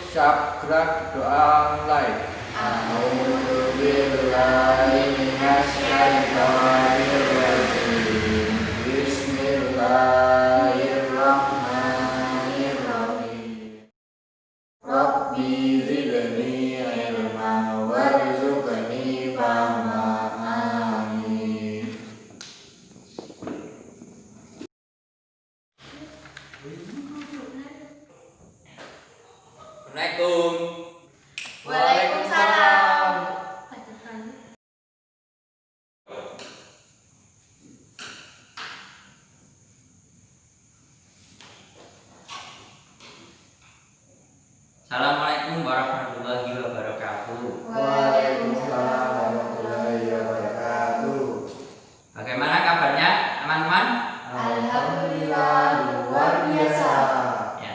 siap gerak doa mulai. A'udzu billahi minasyaitonir rajim. Bismillahirrahmanirrahim. Rabbi zidni ilma warzuqni fahma. Amin. Assalamualaikum. Waalaikumsalam. Assalamualaikum warahmatullahi wabarakatuh. Waalaikumsalam warahmatullahi wabarakatuh. Bagaimana kabarnya teman-teman? Alhamdulillah luar biasa. Ya,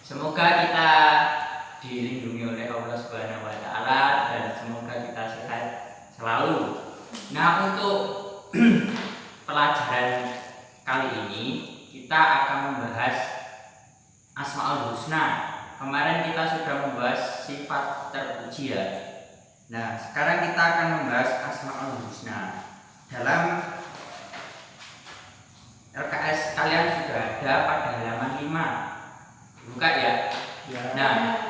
semoga kita dilindungi oleh Allah Subhanahu wa taala dan semoga kita sehat selalu. Nah, untuk pelajaran kali ini kita akan membahas Asmaul Husna. Kemarin kita sudah membahas sifat terpuji ya. Nah, sekarang kita akan membahas Asmaul Husna. Dalam LKS kalian sudah ada pada halaman 5. Buka ya. Nah,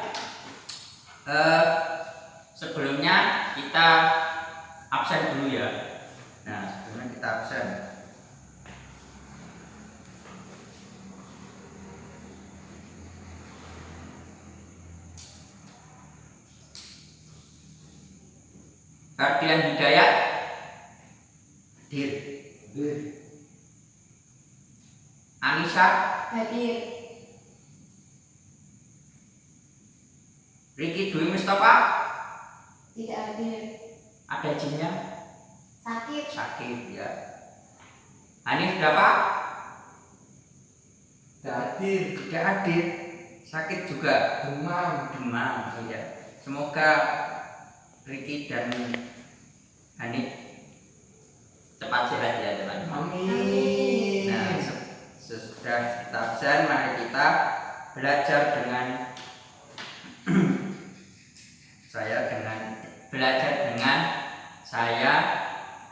sebelumnya kita absen dulu ya. Nah, sebelumnya kita absen. Ferdian Hidayat hadir. Anissa Hadir. Riki Dwi Mustafa Tidak hadir. ada izinnya Sakit. sakit ya. Hanif berapa? Hadir. Tidak hadir, sakit juga, Demam. demam ya. Semoga Riki dan Hanif cepat sehat ya teman-teman. Amin. Nah, sesudah kita absen, mari kita belajar dengan saya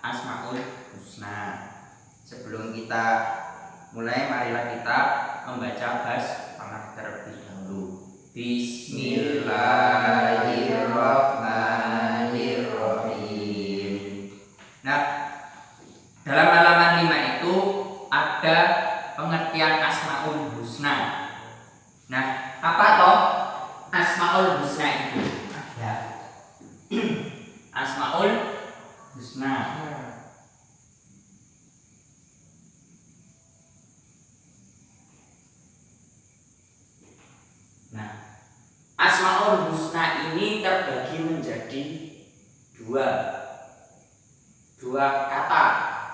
Asmaul Husna. Sebelum kita mulai, marilah kita membaca basmalah terlebih dahulu. Bismillahirrahmanirrahim. Nah, dalam halaman 5 itu ada pengertian Asmaul Husna. Nah, apa toh Asmaul Husna itu? Ada Asmaul Husna. Nah, Asmaul Husna ini terbagi menjadi dua kata.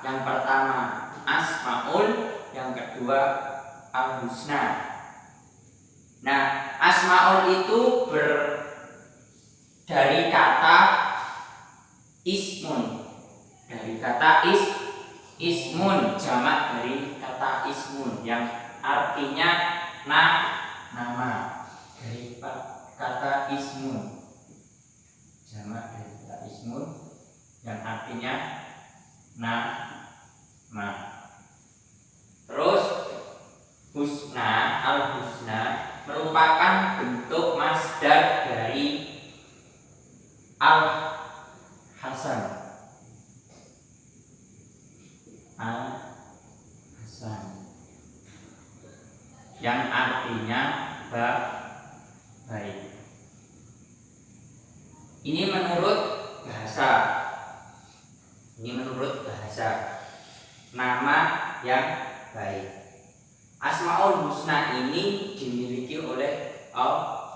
Yang pertama Asmaul, yang kedua Al-Husna. Nah, Asmaul itu dari kata ismun, ismun, jamak dari kata ismun yang artinya nama. Dari kata ismun, jamak dari kata ismun yang artinya nama. Terus husna, al-husna merupakan bentuk masdar dari al-hasan. Al-hasan yang artinya baik. Ini menurut bahasa. Nama yang baik. Asmaul Husna ini dimiliki oleh Allah.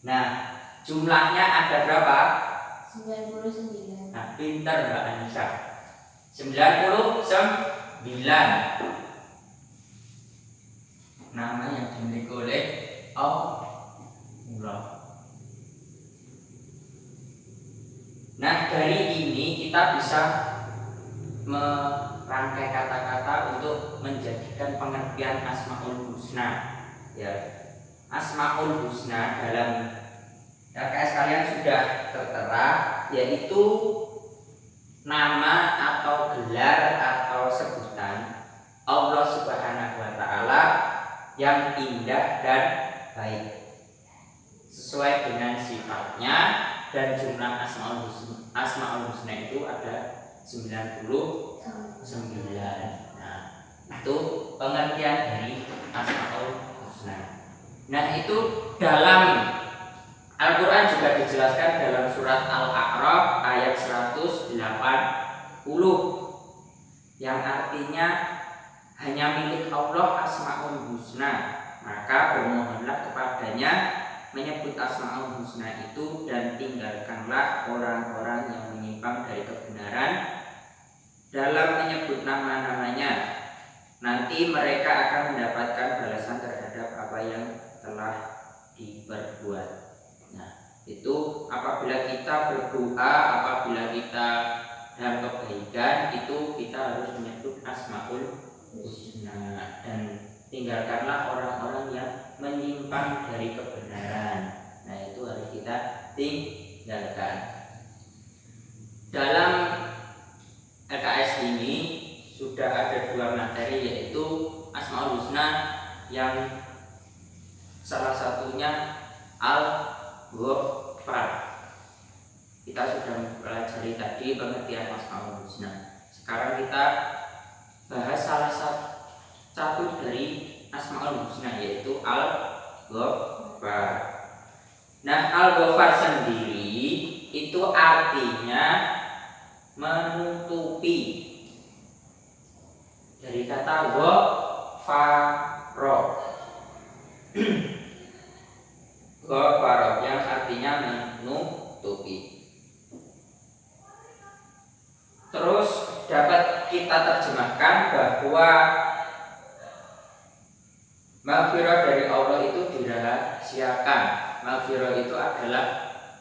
Nah, jumlahnya ada berapa? 99. Nah, pintar Mbak Anissa. 99 nama yang dimiliki oleh Allah. Nah, dari ini kita bisa merangkai kata-kata untuk menjadikan pengertian Asmaul Husna ya. Asmaul Husna dalam LKS kalian sudah tertera, yaitu nama atau gelar atau sebutan Allah Subhanahu wa Ta'ala yang indah dan baik sesuai dengan sifatnya, dan jumlah Asmaul Husna itu ada 99. Nah, itu pengertian dari Asmaul Husna. Nah, itu dalam Al-Quran juga dijelaskan dalam surat Al-A'raf ayat 180, yang artinya hanya milik Allah Asmaul Husna, maka bermohonlah kepadanya menyebut Asmaul Husna itu, dan tinggalkanlah orang-orang yang menyimpang dari kebenaran dalam menyebut nama-namanya. Nanti mereka akan mendapatkan balasan terhadap apa yang telah diperbuat. Nah, itu apabila kita berdoa, apabila kita dalam kebaikan, itu kita harus menyebut Asmaul Husna, dan tinggalkanlah orang-orang yang menyimpang dari kebenaran. Nah, itu harus kita tinggalkan. Dalam LKS ini sudah ada 2 materi, yaitu Asmaul Husna yang salah satunya Al-Ghaffar. Kita sudah mempelajari tadi pengertian Asmaul Husna. Sekarang kita bahas salah satu dari Asmaul Husna, yaitu Al-Ghaffar. Nah, Al-Ghaffar sendiri itu artinya menutupi, dari kata ghafara. Ghafara yang artinya menutupi. Terus dapat kita terjemahkan bahwa maghfirah dari Allah itu dirahasiakan. Maghfirah itu adalah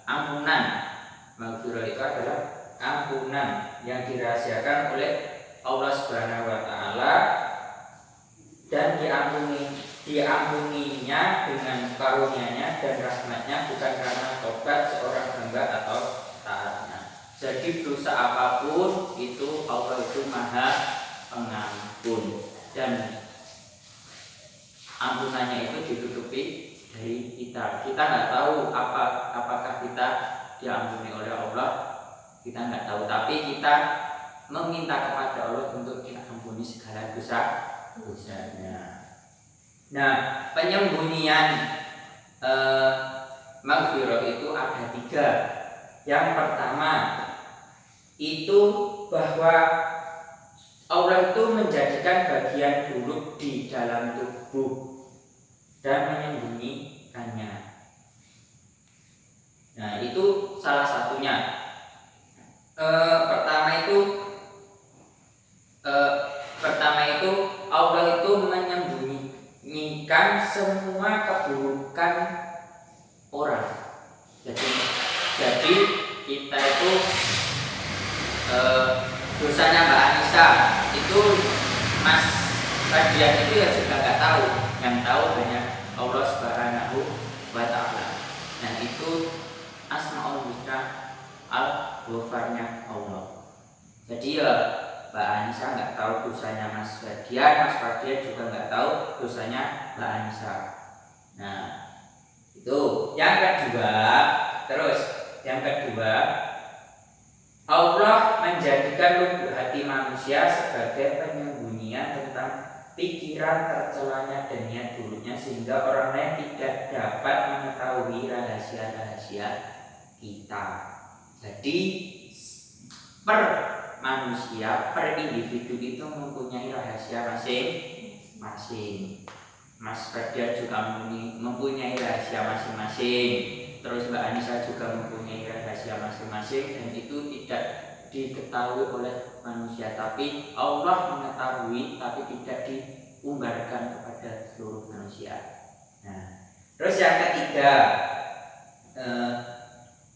ampunan. Maghfirah itu adalah ampunan yang dirahasiakan oleh Allah Subhanahu wa Ta'ala, dan diampuninya dengan karunia-Nya dan rahmat-Nya, bukan karena tobat seorang hamba atau taatnya. Jadi dosa apapun itu Allah itu Maha Pengampun, dan ampunannya itu ditutupi dari kita. Kita nggak tahu apakah kita diampuni oleh Allah, kita nggak tahu, tapi kita meminta kepada Allah untuk diampuni segala dosa-dosanya. Nah, penyembunyian maghfirah itu ada 3. Yang pertama itu bahwa Allah itu menjadikan bagian buruk di dalam tubuh dan menyembunyikannya. Nah, itu salah satunya. Pertama itu Allah itu menyembunyikan semua keburukan orang. Jadi kita itu dosanya Mbak Anissa itu, Mas Radian itu ya juga nggak tahu. Yang tahu hanya Allah Subhanahu wa Ta'ala. Nah, itu Asmaul Husna Al-Ghafarnya Allah. Jadi ya Mbak Anissa nggak tahu dosanya Mas Radian, Mas Radian juga nggak tahu dosanya Mbak Anissa. Nah, itu yang kedua. Terus yang kedua, Allah menjadikan lubuk hati manusia sebagai penyembunyian tentang pikiran tercelanya dan niat buruknya, sehingga orang lain tidak dapat mengetahui rahasia-rahasia kita. Jadi per manusia, per individu itu mempunyai rahasia masing-masing. Mas Ferdian juga mempunyai rahasia masing-masing. Terus Mbak Anissa juga mempunyai rahasia masing-masing, dan itu tidak diketahui oleh manusia, tapi Allah mengetahui, tapi tidak diumbarkan kepada seluruh manusia. Nah, terus yang ketiga,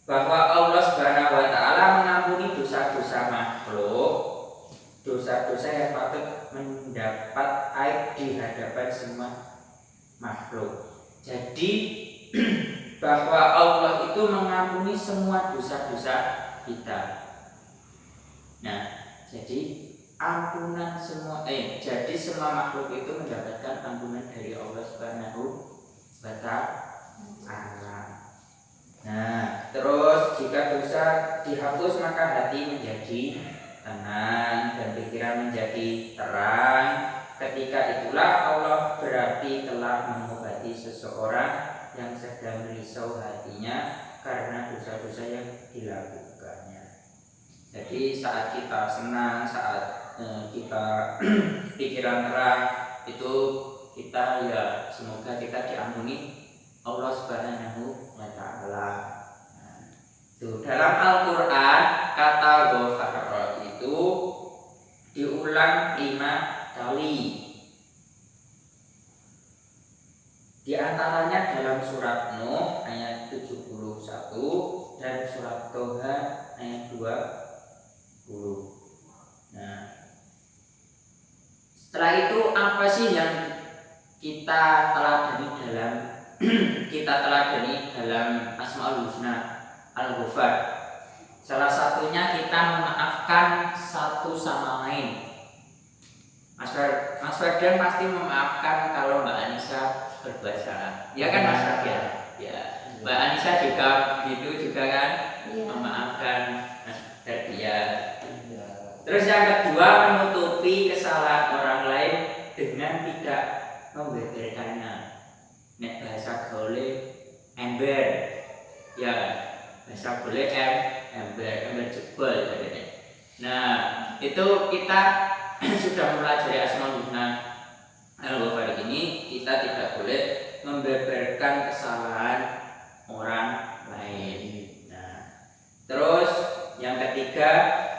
bahwa Allah Subhanahu wa Ta'ala mengampuni dosa-dosa makhluk, dosa-dosa yang patut mendapat aib di hadapan semua makhluk. Jadi bahwa Allah itu mengampuni semua dosa-dosa kita. Nah, jadi ampunan jadi semua makhluk itu mendapatkan ampunan dari Allah Subhanahu wa Ta'ala. Nah, terus jika dosa dihapus maka hati menjadi tenang dan pikiran menjadi terang. Ketika itulah Allah berarti telah mengobati seseorang yang sedang risau hatinya karena dosa-dosa yang dilakukannya. Jadi saat kita senang, saat kita pikiran terang, itu kita ya semoga kita diampuni Allah Subhanahu wa Ta'ala. Dalam Al-Quran kata ghafara itu diulang 5 kali. Di antaranya dalam surat Nuh ayat 71 dan surat Toha ayat 20. Nah, setelah itu apa sih yang kita teladani dalam Asmaul Husna Al-Ghafar? Salah satunya kita memaafkan satu sama lain. Mas Ferdian pasti memaafkan kalau Mbak Anissa berbuat salah. Ya kan Mas Ferdian? Ya. Mbak Anissa juga begitu juga kan? Iya. Memaafkan Mas Ferdian. Terus yang kedua, menutupi kesalahan orang lain dengan tidak membeberkannya. Nek bahasa gaule ember. Ya, bahasa gaule ember jebol katanya. Nah, itu kita sudah mempelajari Asmaul Husna Al-Ghafar ini, kita tidak boleh membeberkan kesalahan orang lain. Nah, terus yang ketiga,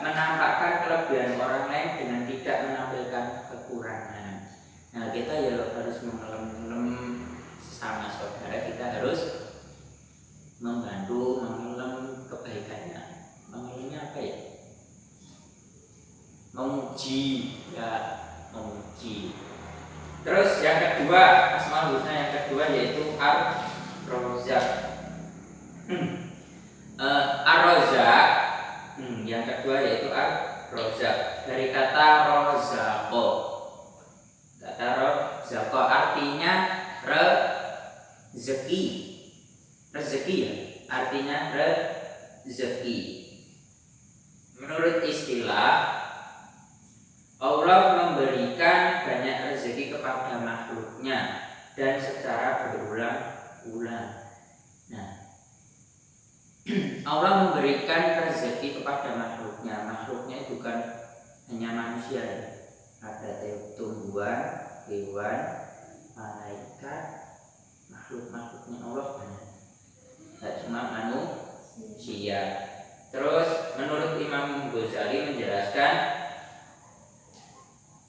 menampakkan kelebihan orang lain dengan tidak menampilkan kekurangan. Nah, kita ya harus mengelem sesama saudara, kita harus membantu mengelem kebaikannya. Mengelemnya apa ya? Memuji, ya, memuji. Terus yang kedua, Asmaul Husna yang kedua yaitu Ar-Razzaq. Ar-Razzaq. Yang kedua yaitu Ar-Razzaq. Dari kata rozaqo. Kata rozaqo artinya rezeki. Rezeki ya, artinya rezeki. Menurut istilah, Allah memberikan banyak rezeki kepada makhluknya dan secara berulang-ulang. Nah, Allah memberikan rezeki kepada makhluknya. Makhluknya bukan hanya manusia, ada tumbuhan, hewan, malaikat, makhluk-makhluknya Allah banyak. Tidak cuma manusia. Terus menurut Imam Ghazali menjelaskan,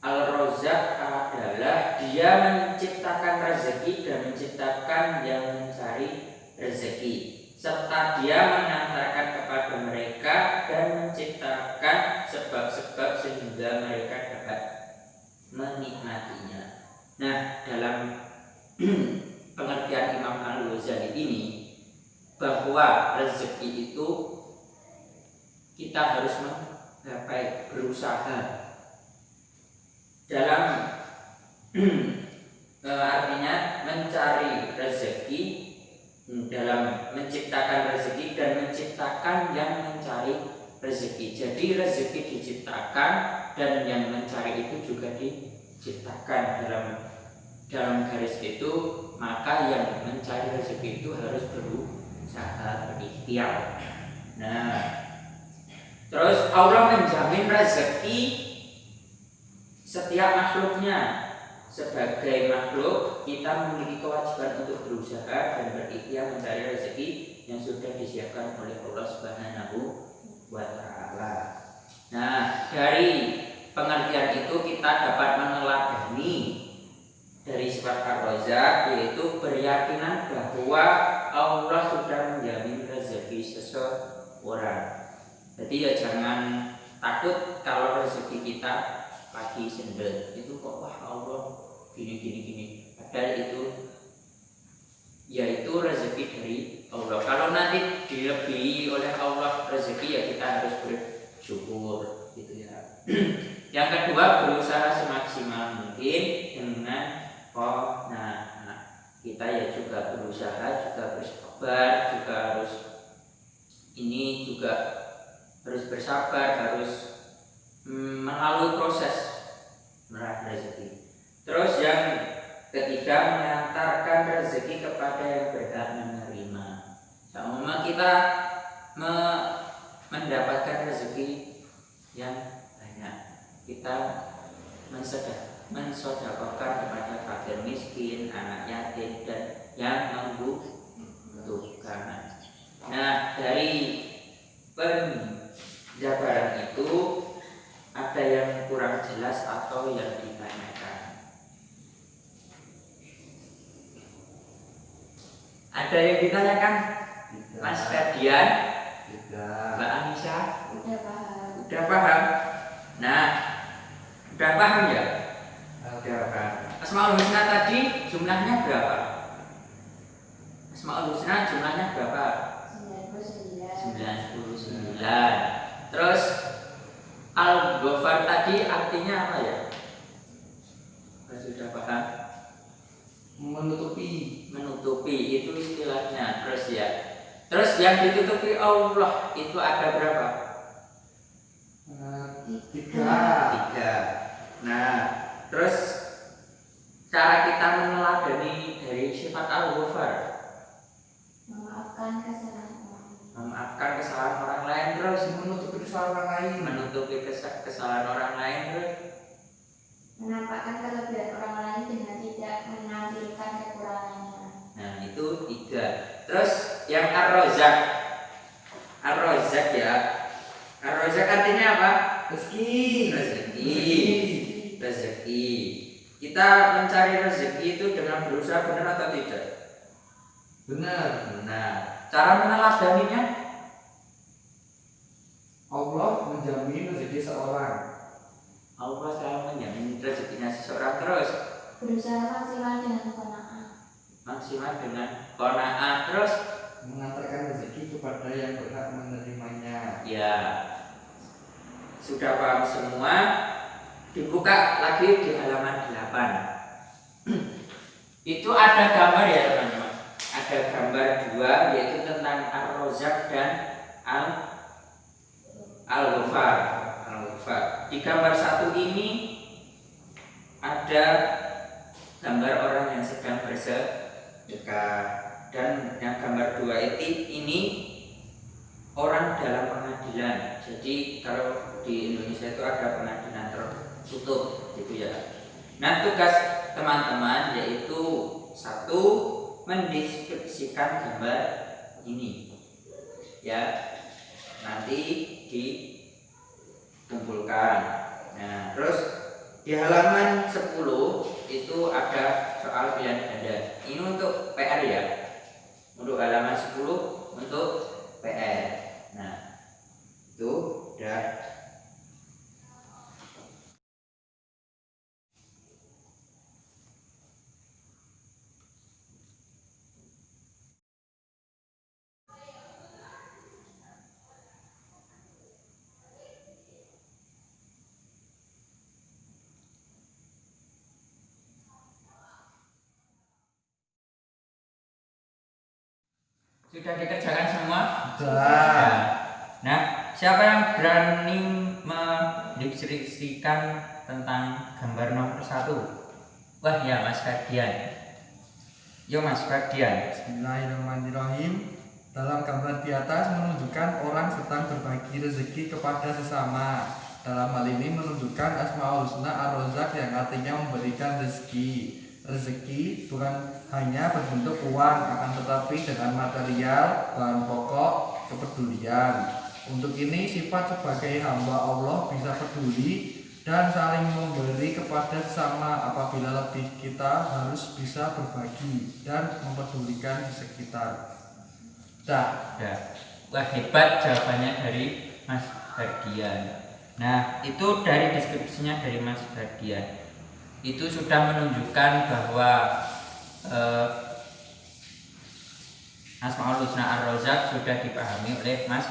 Al-Razzaq adalah dia menciptakan rezeki dan menciptakan yang mencari rezeki, serta dia mengantarkan kepada mereka dan menciptakan sebab-sebab sehingga mereka dapat menikmatinya. Nah, dalam pengertian Imam Al-Ghazali ini, bahwa rezeki itu kita harus menggapai, berusaha dalam artinya mencari rezeki, dalam menciptakan rezeki dan menciptakan yang mencari rezeki. Jadi rezeki diciptakan dan yang mencari itu juga diciptakan. Dalam garis itu, maka yang mencari rezeki itu harus berusaha, berikhtiar. Nah, terus Allah menjamin rezeki setiap makhluknya. Sebagai makhluk, kita memiliki kewajiban untuk berusaha dan berikhtiar mencari rezeki yang sudah disiapkan oleh Allah Subhanahu wa Ta'ala. Nah, dari pengertian itu kita dapat meneladani dari sifat Ar-Razzaq, yaitu berkeyakinan bahwa Allah sudah menjamin rezeki seseorang. Jadi ya jangan takut kalau rezeki kita lagi sendiri itu kok wah Allah gini. Padahal itu yaitu rezeki dari Allah. Kalau nanti dilebihi oleh Allah rezeki, ya kita harus bersyukur gitu ya. Yang kedua, berusaha semaksimal mungkin dengan qanaah. Kita ya juga berusaha, juga bersabar, juga harus bersabar, harus melalui proses meraih rezeki. Terus yang ketiga, mengantarkan rezeki kepada yang berhak menerima. Sama kita mendapatkan rezeki yang banyak, kita mensedekahkan kepada fakir miskin, anak yatim, dan yang membutuhkan. Nah, dari penjabaran itu ada yang kurang jelas atau yang ditanyakan? Ada yang ditanyakan? Tidak. Mas Ferdian, Tidak. Mbak Anissa, Udah paham. udah paham? Nah, udah paham ya? Udah paham. Asmaul Husna tadi jumlahnya berapa? Asmaul Husna jumlahnya berapa? 99. 99. Terus Al-Ghafar tadi artinya apa ya? Sudah paham? Menutupi. Menutupi itu istilahnya. Terus ya. Terus yang ditutupi Allah itu ada berapa? 3. 3. Nah, terus cara kita meneladani dari sifat Al-Ghafar, Memaafkan kesalahan orang. memaafkan kesalahan orang lain, terus Menutupi kesalahan orang lain. menutupi kesalahan orang lain, terus Menampakkan kelebihan orang lain dengan tidak menampilkan kekurangannya. nah itu 3. Terus yang Ar-Razzaq, Ar-Razzaq ya, Ar-Razzaq artinya apa? Rezeki. Rezeki. Kita mencari rezeki itu dengan berusaha, benar atau tidak? Benar. Nah, cara meneladaninya Allah menjamin rezeki seorang. Allah selalu menjamin rezekinya seseorang. Terus Berusaha maksimal dengan qanaah. maksimal dengan qanaah. Terus Mengantarkan rezeki kepada yang berhak menerimanya. ya sudah paham semua. Dibuka lagi di halaman 8. Itu ada gambar ya teman-teman. Ada gambar 2 yaitu tentang Ar-Razzaq dan Al-Ghafar. Di gambar 1 ini ada gambar orang yang sedang bersedekah, dan yang gambar 2 ini orang dalam pengadilan. Jadi kalau di Indonesia itu ada pengadilan tertutup gitu ya. Nah, tugas teman-teman yaitu 1, mendeskripsikan gambar ini ya, nanti dikumpulkan. Nah, terus di halaman 10 itu ada soal pilihan ganda. Ini untuk PR ya, untuk halaman 10 untuk PR. Nah, itu udah. Sudah dikerjakan semua? Sudah. Nah, siapa yang berani mendeskripsikan tentang gambar nomor 1? Wah ya, Mas Ferdian. Yo Mas Ferdian. Bismillahirrahmanirrahim. Dalam gambar di atas menunjukkan orang sedang berbagi rezeki kepada sesama. Dalam hal ini menunjukkan Asmaul Husna Ar-Razzaq yang artinya memberikan rezeki. Rezeki bukan hanya berbentuk uang, akan tetapi dengan material, bahan pokok, kepedulian. Untuk ini sifat sebagai hamba Allah bisa peduli dan saling memberi kepada sesama. Apabila lebih, kita harus bisa berbagi dan mempedulikan di sekitar. Dah. Ya. Wah hebat jawabannya dari Mas Ferdian. Nah, itu dari deskripsinya dari Mas Ferdian. Itu sudah menunjukkan bahwa Asmaul Husna Ar-Razzaq sudah dipahami oleh Mas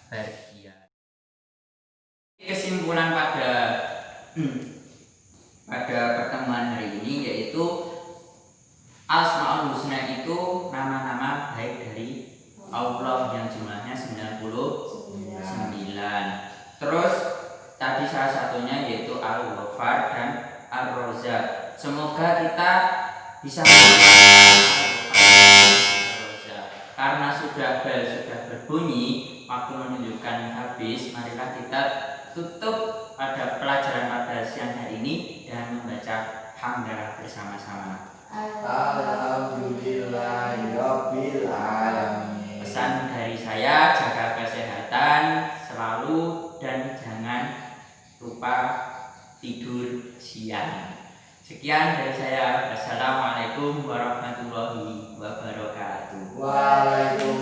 Ferdian. Kesimpulan pada pertemuan hari ini yaitu Asmaul Husna itu nama-nama baik dari Allah yang jumlahnya 99. Terus tadi salah satunya yaitu Al-Ghaffar dan Ar-Razzaq. Semoga kita bisa karena sudah bel sudah berbunyi, waktu menunjukkan habis, marilah kita tutup pada pelajaran pada siang hari ini dan membaca hamdalah bersama-sama. Alhamdulillahirabbil alamin. Pesan dari saya, jaga kesehatan selalu dan jangan lupa tidur siang. Sekian dari saya. Wassalamualaikum warahmatullahi wabarakatuh. Waalaikumsalam.